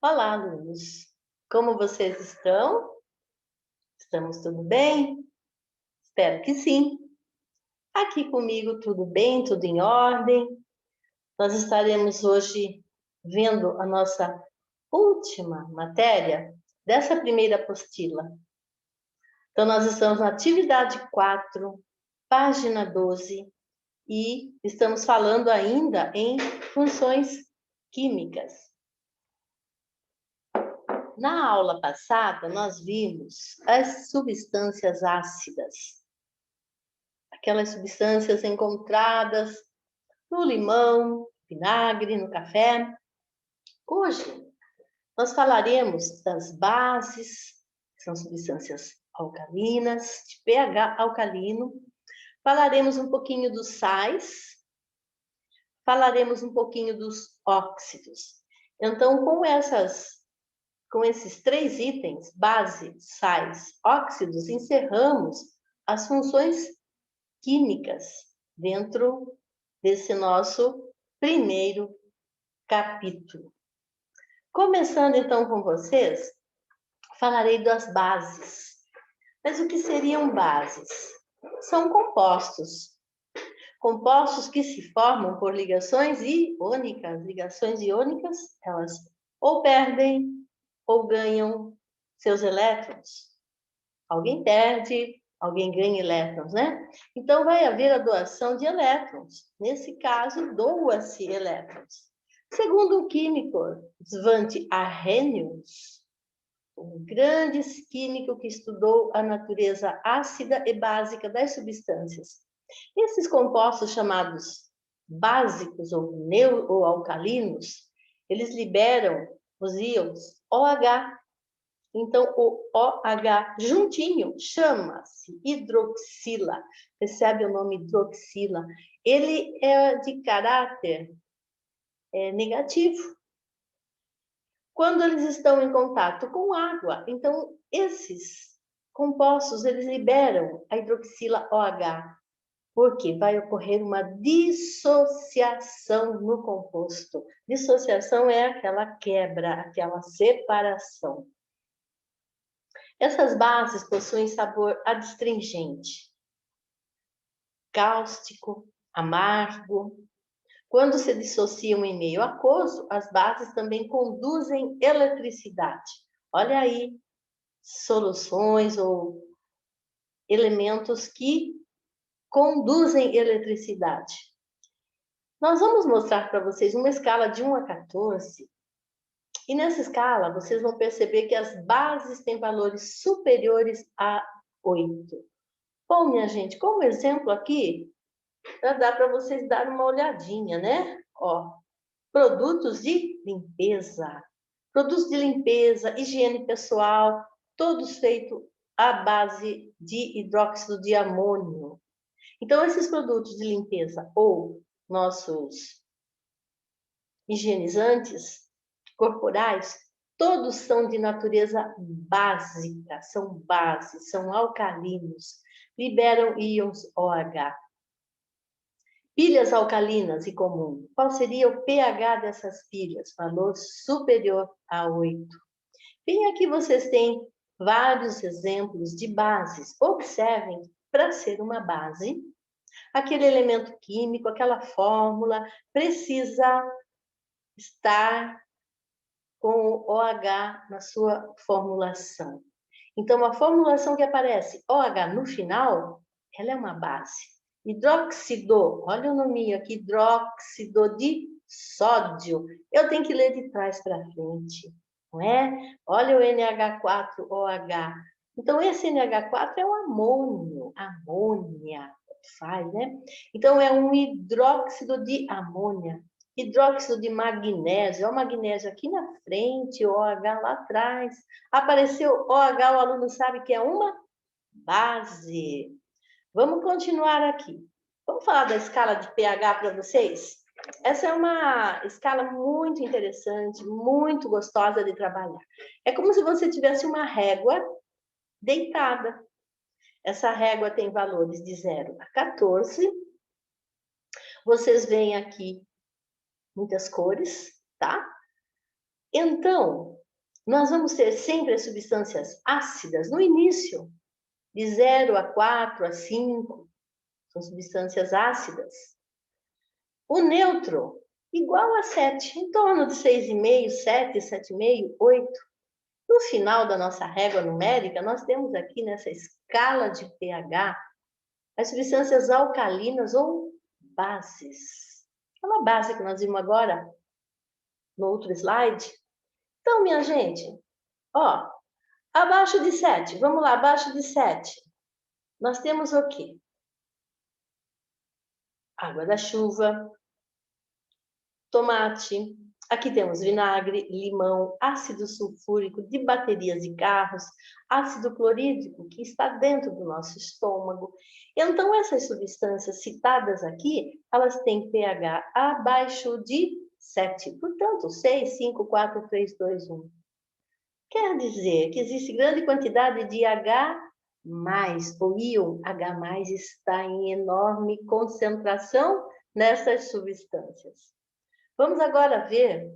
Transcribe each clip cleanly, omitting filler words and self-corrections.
Olá, alunos! Como vocês estão? Estamos tudo bem? Espero que sim. Aqui comigo tudo bem, tudo em ordem. Nós estaremos hoje vendo a nossa última matéria dessa primeira apostila. Então, nós estamos na atividade 4, página 12, e estamos falando ainda em funções químicas. Na aula passada, nós vimos as substâncias ácidas, aquelas substâncias encontradas no limão, vinagre, no café. Hoje, nós falaremos das bases, que são substâncias alcalinas, de pH alcalino. Falaremos um pouquinho dos sais, falaremos um pouquinho dos óxidos. Então, com esses 3 itens, base, sais, óxidos, encerramos as funções químicas dentro desse nosso primeiro capítulo. Começando então com vocês, falarei das bases. Mas o que seriam bases? São compostos. Compostos que se formam por ligações iônicas. Ligações iônicas, elas ou perdem ou ganham seus elétrons. Alguém perde, alguém ganha elétrons, né? Então, vai haver a doação de elétrons. Nesse caso, doa-se elétrons. Segundo o químico Svante Arrhenius, um grande químico que estudou a natureza ácida e básica das substâncias. Esses compostos chamados básicos ou alcalinos, eles liberam os íons OH. Então, o OH juntinho chama-se hidroxila. Recebe o nome hidroxila. Ele é de caráter negativo. Quando eles estão em contato com água, então esses compostos, eles liberam a hidroxila OH, porque vai ocorrer uma dissociação no composto. Dissociação é aquela quebra, aquela separação. Essas bases possuem sabor adstringente, cáustico, amargo. Quando se dissociam em meio aquoso, as bases também conduzem eletricidade. Olha aí, soluções ou elementos que conduzem eletricidade. Nós vamos mostrar para vocês uma escala de 1 a 14. E nessa escala, vocês vão perceber que as bases têm valores superiores a 8. Bom, minha gente, como exemplo aqui, dá para vocês dar uma olhadinha, né? Ó, produtos de limpeza. Produtos de limpeza, higiene pessoal, todos feitos à base de hidróxido de amônio. Então, esses produtos de limpeza ou nossos higienizantes corporais, todos são de natureza básica, são bases, são alcalinos, liberam íons OH. Pilhas alcalinas e comum. Qual seria o pH dessas pilhas? Valor superior a 8. Bem, aqui vocês têm vários exemplos de bases. Observem, para ser uma base, aquele elemento químico, aquela fórmula, precisa estar com o OH na sua formulação. Então, a formulação que aparece OH no final, ela é uma base. Hidróxido, olha o nome aqui, hidróxido de sódio. Eu tenho que ler de trás para frente, não é? Olha o NH4OH. Então, esse NH4 é o amônio, amônia, faz, né? Então, é um hidróxido de amônia. Hidróxido de magnésio, o magnésio aqui na frente, o OH lá atrás. Apareceu OH, o aluno sabe que é uma base. Vamos continuar aqui. Vamos falar da escala de pH para vocês? Essa é uma escala muito interessante, muito gostosa de trabalhar. É como se você tivesse uma régua deitada. Essa régua tem valores de 0 a 14. Vocês veem aqui muitas cores, tá? Então, nós vamos ter sempre as substâncias ácidas no início, de 0 a 4 a 5, são substâncias ácidas. O neutro, igual a 7, em torno de 6,5, 7, 7,5, 8. No final da nossa régua numérica, nós temos aqui nessa escala de pH as substâncias alcalinas ou bases. Aquela base que nós vimos agora no outro slide. Então, minha gente, ó, abaixo de 7, vamos lá, abaixo de 7, nós temos o quê? Água da chuva, tomate, aqui temos vinagre, limão, ácido sulfúrico de baterias de carros, ácido clorídrico que está dentro do nosso estômago. Então, essas substâncias citadas aqui, elas têm pH abaixo de 7, portanto, 6, 5, 4, 3, 2, 1. Quer dizer que existe grande quantidade de H+, o íon H+, está em enorme concentração nessas substâncias. Vamos agora ver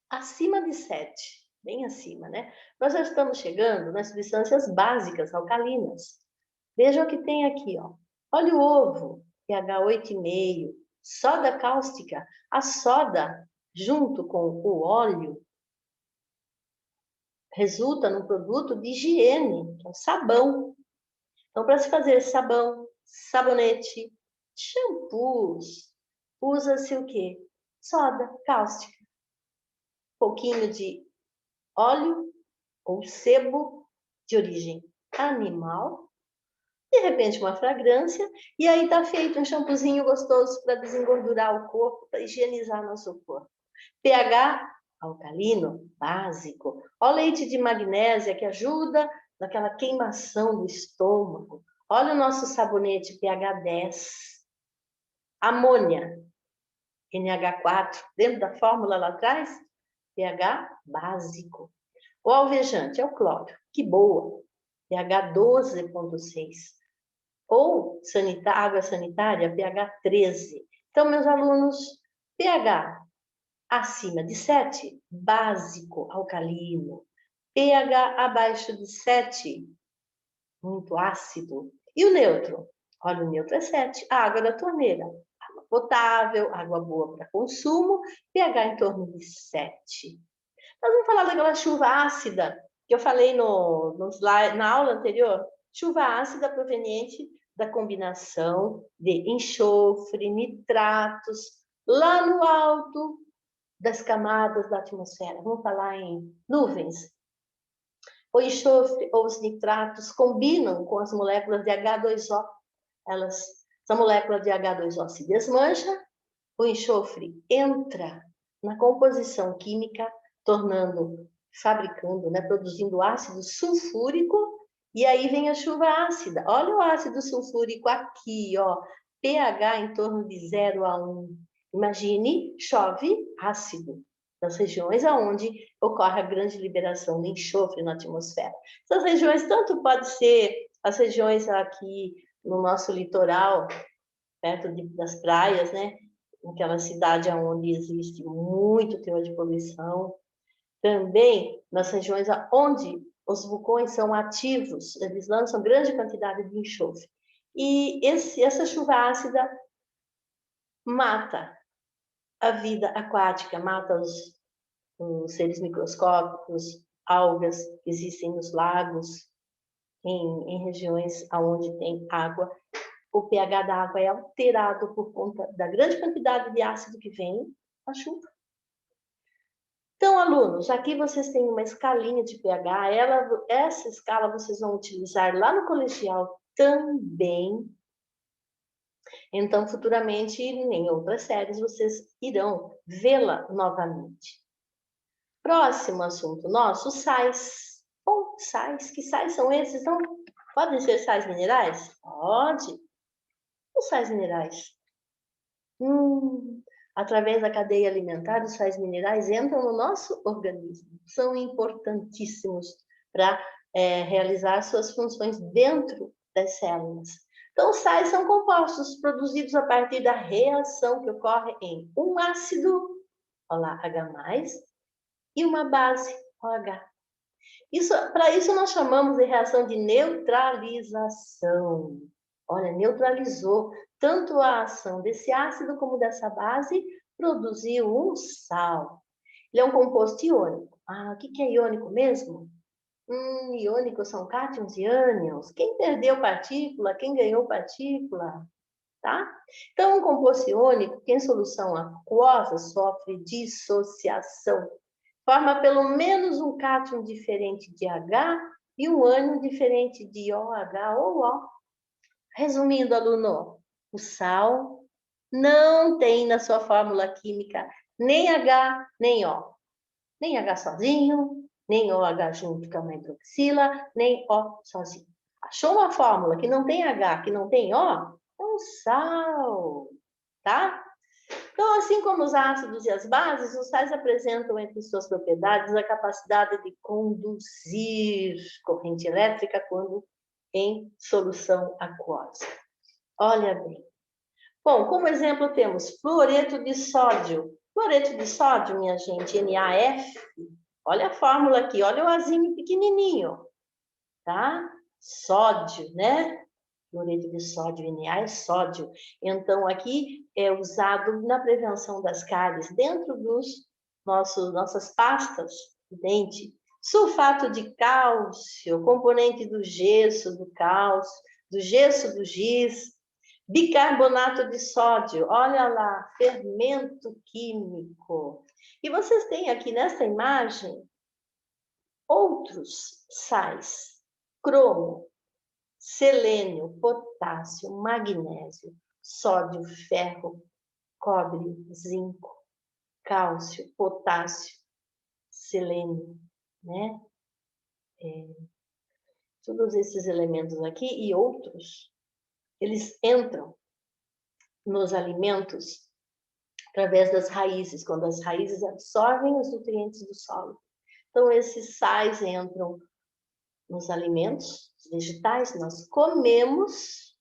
acima de 7, bem acima, né? Nós já estamos chegando nas substâncias básicas alcalinas. Veja o que tem aqui, ó. Óleo ovo, pH 8,5, soda cáustica. A soda, junto com o óleo, resulta num produto de higiene, que é o sabão. Então, para se fazer sabão, sabonete, shampoos, usa-se o quê? Soda cáustica. Um pouquinho de óleo ou sebo de origem animal, de repente uma fragrância, e aí está feito um shampoozinho gostoso para desengordurar o corpo, para higienizar nosso corpo. pH alcalino, básico. Olha o leite de magnésia que ajuda naquela queimação do estômago. Olha o nosso sabonete pH 10. Amônia, NH4, dentro da fórmula lá atrás, pH básico. O alvejante é o cloro, que boa, pH 12,6. Ou água sanitária, pH 13. Então, meus alunos, pH acima de 7, básico, alcalino. pH abaixo de 7, muito ácido. E o neutro? Olha, o neutro é 7. A água da torneira, água potável, água boa para consumo, pH em torno de 7. Nós vamos falar daquela chuva ácida que eu falei no slide, na aula anterior. Chuva ácida proveniente da combinação de enxofre, nitratos, lá no alto das camadas da atmosfera. Vamos falar em nuvens. O enxofre ou os nitratos combinam com as moléculas de H2O. Essa molécula de H2O se desmancha, o enxofre entra na composição química, fabricando, né, produzindo ácido sulfúrico, e aí vem a chuva ácida. Olha o ácido sulfúrico aqui, ó, pH em torno de 0 a 1. Imagine, chove ácido nas regiões onde ocorre a grande liberação de enxofre na atmosfera. Essas regiões tanto pode ser as regiões aqui no nosso litoral, perto das praias, né? Naquela cidade onde existe muito teor de poluição. Também nas regiões onde os vulcões são ativos, eles lançam grande quantidade de enxofre. E essa chuva ácida mata a vida aquática, mata os seres microscópicos, algas que existem nos lagos, em regiões onde tem água. O pH da água é alterado por conta da grande quantidade de ácido que vem da chuva. Então, alunos, aqui vocês têm uma escalinha de pH. Essa escala vocês vão utilizar lá no colegial também. Então, futuramente, em outras séries, vocês irão vê-la novamente. Próximo assunto nosso, sais. Bom, sais. Que sais são esses? Então, podem ser sais minerais? Pode. Os sais minerais. Através da cadeia alimentar, os sais minerais entram no nosso organismo. São importantíssimos para realizar suas funções dentro das células. Então, os sais são compostos produzidos a partir da reação que ocorre em um ácido, olha lá, H+, e uma base, OH. Para isso nós chamamos de reação de neutralização. Olha, neutralizou tanto a ação desse ácido como dessa base, produziu um sal. Ele é um composto iônico. Ah, o que é iônico mesmo? Iônicos são cátions e ânions. Quem perdeu partícula, quem ganhou partícula, tá? Então, um composto iônico que em solução aquosa sofre dissociação. Forma pelo menos um cátion diferente de H e um ânion diferente de OH ou O. Resumindo, aluno, o sal não tem na sua fórmula química nem H, nem O. Nem H sozinho, nem OH junto com a hidroxila, nem O sozinho. Achou uma fórmula que não tem H, que não tem O? É um sal, tá? Então, assim como os ácidos e as bases, os sais apresentam entre suas propriedades a capacidade de conduzir corrente elétrica quando em solução aquosa. Olha bem. Bom, como exemplo temos fluoreto de sódio. Fluoreto de sódio, minha gente, NaF. Olha a fórmula aqui, olha o azinho pequenininho, tá? Sódio, né? Fluoreto de sódio, Na é sódio. Então, aqui é usado na prevenção das cáries dentro dos nossas pastas de dente. Sulfato de cálcio, componente do gesso do cálcio, do gesso do giz. Bicarbonato de sódio, olha lá, fermento químico. E vocês têm aqui nessa imagem outros sais: cromo, selênio, potássio, magnésio, sódio, ferro, cobre, zinco, cálcio, potássio, selênio, né? Todos esses elementos aqui e outros, eles entram nos alimentos através das raízes, quando as raízes absorvem os nutrientes do solo. Então, esses sais entram nos alimentos vegetais, nós comemos,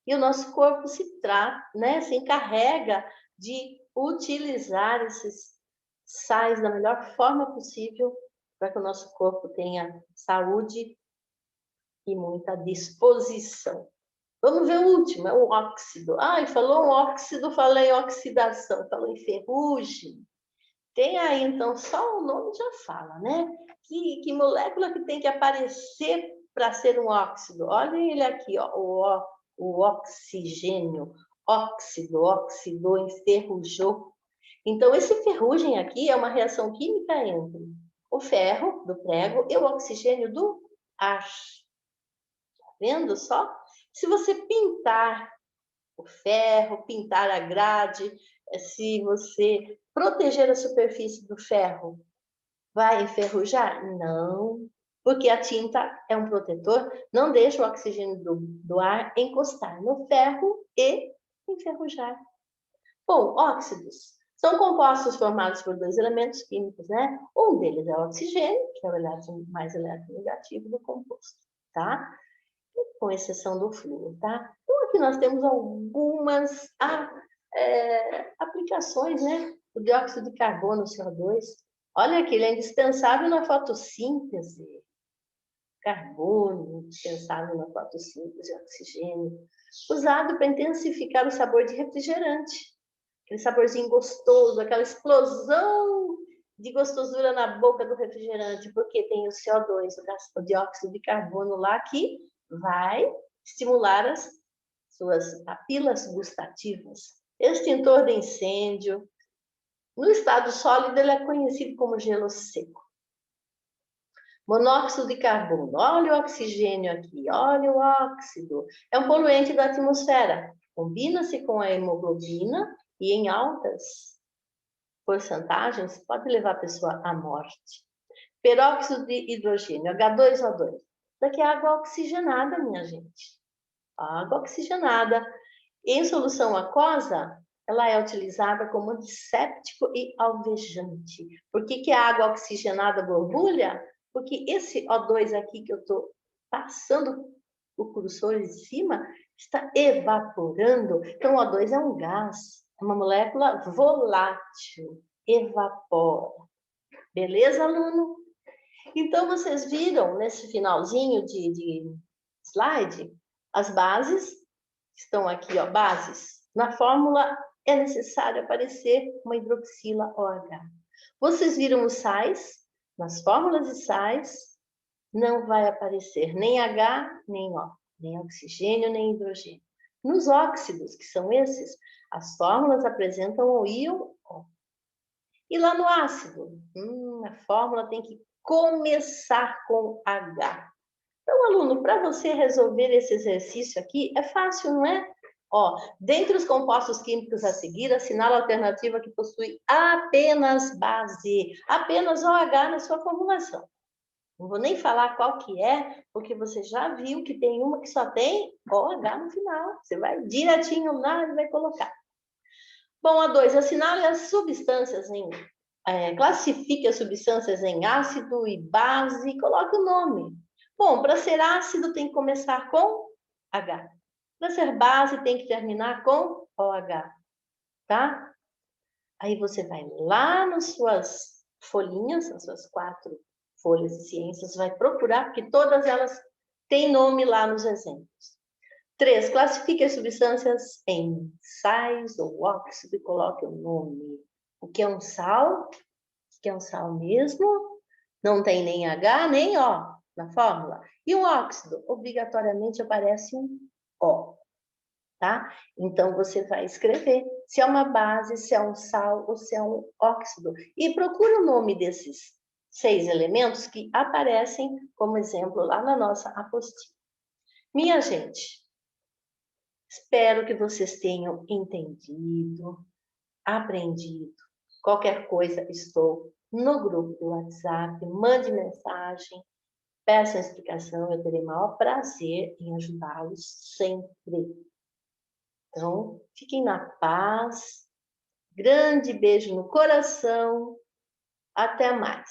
e o nosso corpo se trata, né, se encarrega de utilizar esses sais da melhor forma possível para que o nosso corpo tenha saúde e muita disposição. Vamos ver o último, é o óxido. Ai, falou um óxido, falei oxidação, falou em ferrugem. Tem aí, então, só o nome já fala, né? Que molécula que tem que aparecer para ser um óxido? Olhem ele aqui, ó, o oxigênio. Óxido, oxidou, enferrujou. Então, esse ferrugem aqui é uma reação química entre o ferro do prego e o oxigênio do ar. Tá vendo só? Se você pintar o ferro, pintar a grade, se você proteger a superfície do ferro, vai enferrujar? Não, porque a tinta é um protetor, não deixa o oxigênio do ar encostar no ferro e enferrujar. Bom, óxidos são compostos formados por dois elementos químicos, né? Um deles é o oxigênio, que é o elétron mais eletronegativo do composto, tá? Com exceção do flúor, tá? Então, aqui nós temos algumas aplicações, né? O dióxido de carbono, o CO2. Olha aqui, ele é indispensável na fotossíntese. Carbono, indispensável na fotossíntese, oxigênio. Usado para intensificar o sabor de refrigerante. Aquele saborzinho gostoso, aquela explosão de gostosura na boca do refrigerante, porque tem o CO2, o dióxido de carbono lá, que vai estimular as suas papilas gustativas. Extintor de incêndio. No estado sólido, ele é conhecido como gelo seco. Monóxido de carbono. Olha o oxigênio aqui, olha o óxido. É um poluente da atmosfera. Combina-se com a hemoglobina e em altas porcentagens pode levar a pessoa à morte. Peróxido de hidrogênio, H2O2. Isso aqui é água oxigenada, minha gente. Água oxigenada. Em solução aquosa, ela é utilizada como antisséptico e alvejante. Por que a água oxigenada borbulha? Porque esse O2 aqui que eu estou passando o cursor em cima está evaporando. Então, o O2 é um gás, é uma molécula volátil, evapora. Beleza, aluno? Então, vocês viram nesse finalzinho de slide as bases, estão aqui, ó, bases. Na fórmula é necessário aparecer uma hidroxila OH. Vocês viram os sais? Nas fórmulas de sais não vai aparecer nem H, nem O, nem oxigênio, nem hidrogênio. Nos óxidos, que são esses, as fórmulas apresentam o íon O. E lá no ácido, a fórmula tem que começar com H. Então, aluno, para você resolver esse exercício aqui, é fácil, não é? Ó, dentre os compostos químicos a seguir, assinala a alternativa que possui apenas base, apenas OH na sua formulação. Não vou nem falar qual que é, porque você já viu que tem uma que só tem OH no final. Você vai direitinho lá e vai colocar. Bom, a 2, assinale as substâncias classifique as substâncias em ácido e base, coloque o nome. Bom, para ser ácido tem que começar com H. Para ser base tem que terminar com OH, tá? Aí você vai lá nas suas folhinhas, nas suas 4 folhas de ciências, vai procurar, porque todas elas têm nome lá nos exemplos. 3, classifique as substâncias em sais ou óxido e coloque o nome. O que é um sal? O que é um sal mesmo? Não tem nem H, nem O na fórmula. E um óxido? Obrigatoriamente aparece um O, tá? Então, você vai escrever se é uma base, se é um sal ou se é um óxido. E procura o nome desses 6 elementos que aparecem como exemplo lá na nossa apostila. Minha gente, espero que vocês tenham entendido, aprendido. Qualquer coisa, estou no grupo do WhatsApp, mande mensagem, peça explicação, eu terei o maior prazer em ajudá-los sempre. Então, fiquem na paz, grande beijo no coração, até mais.